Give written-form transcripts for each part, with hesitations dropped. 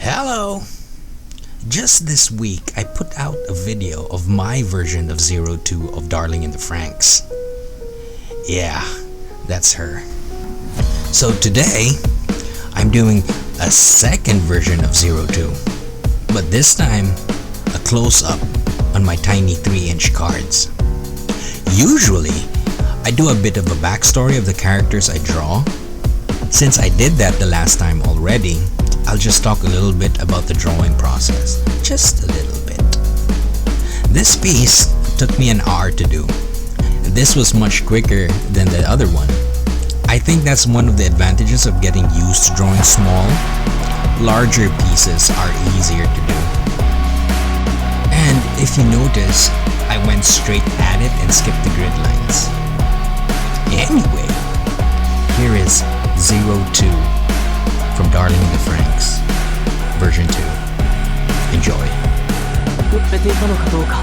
Hello! Just this week, I put out a video of my version of 02 of Darling in the Franxx. Yeah, that's her. So today, I'm doing a second version of 02, but this time, a close-up on my tiny 3-inch cards. Usually, I do a bit of a backstory of the characters I draw. Since I did that the last time already, I'll just talk a little bit about the drawing process. Just a little bit. This piece took me an hour to do. This was much quicker than the other one. I think that's one of the advantages of getting used to drawing small. Larger pieces are easier to do. And if you notice, I went straight at it and skipped the grid lines. Anyway, here is 02 from Darling in the Franxx, version 2. Enjoy. めていたのかどうか。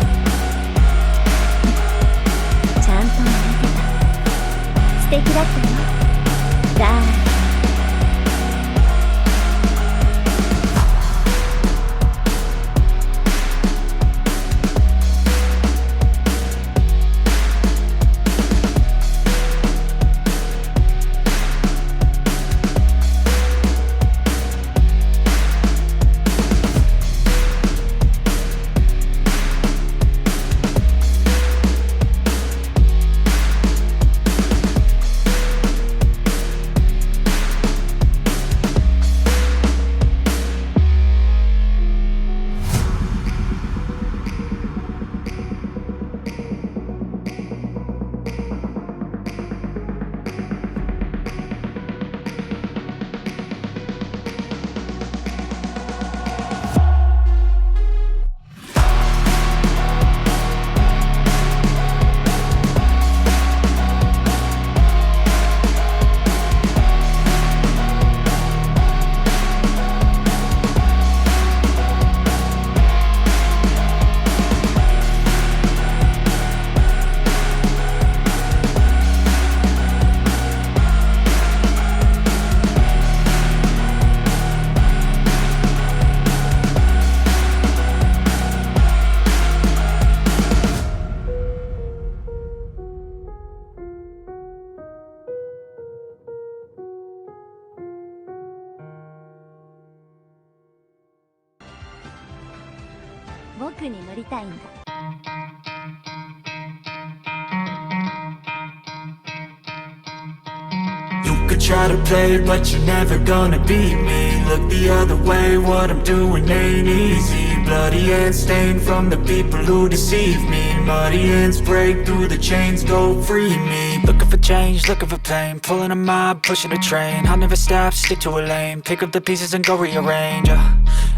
ちゃんと見てた。素敵だったよ。だー。僕に乗りたいんだ。You could try to play it, but you're never gonna beat me. Look the other way, what I'm doing ain't easy. Bloody hands stained from the people who deceive me. Muddy hands break through the chains, go free me. Looking for change, looking for pain. Pulling a mob, pushing a train. I'll never stop, stick to a lane. Pick up the pieces and go rearrange.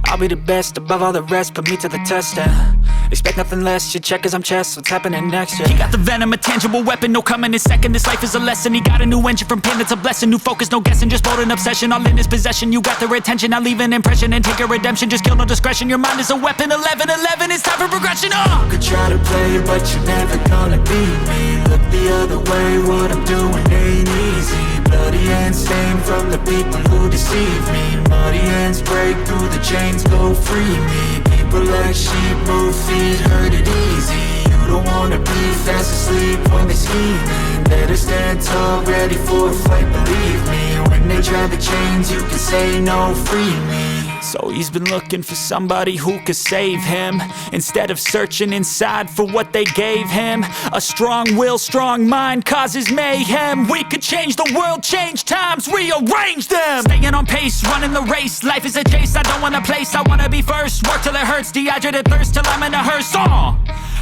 I'll be the best above all the rest, put me to the test and expect nothing less, you check as I'm chess, what's happening next, yeah. He got the venom, a tangible weapon, no coming in second. This life is a lesson, he got a new engine from pain, it's a blessing. New focus, no guessing, just bold and obsession. All in his possession, you got their attention. I leave an impression and take a redemption. Just kill, no discretion, your mind is a weapon. 11-11, it's time for progression, You could try to play it, but you're never gonna beat me. Look the other way, what I'm doing ain't easy. Bloody hands stained from the people who deceive me. Muddy hands break through the chains, go free me. People like sheep move feet, hurt it easy. You don't wanna be fast asleep when they scheming. Better stand tall, ready for a fight, believe me. When they try the chains, you can say no, free me. So he's been looking for somebody who could save him, instead of searching inside for what they gave him. A strong will, strong mind causes mayhem. We could change the world, change times, rearrange them. Staying on pace, running the race. Life is a chase, I don't want a place, I wanna be first. Work till it hurts, dehydrated thirst till I'm in a hearse.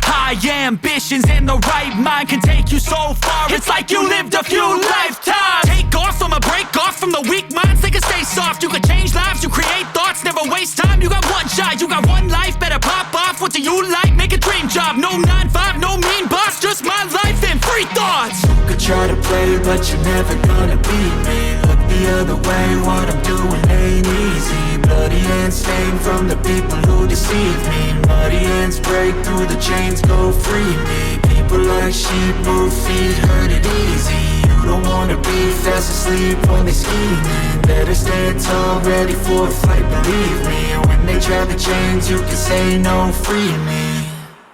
High ambitions and the right mind can take you so far. It's like you lived a few lifetimes. Take off from a break off from the weak minds, they can stay soft. You can change lives, you create thoughts, never waste time. You got one shot, you got one life, better pop off. What do you like? Make a dream job. No 9-5, no mean boss, just my life and free thoughts. You could try to play, but you're never gonna beat me. Look the other way, what I'm doing ain't easy. Bloody hands stained from the people who deceive me. Muddy hands break through the chains, go free me. People like sheep move feet, hurt it easy. You You don't wanna be fast asleep when they scheming. Better stand tall, ready for a fight, believe me. When they try to change, you can say no, free me.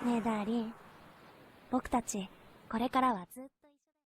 ねえダーリン、僕たちこれからはずっと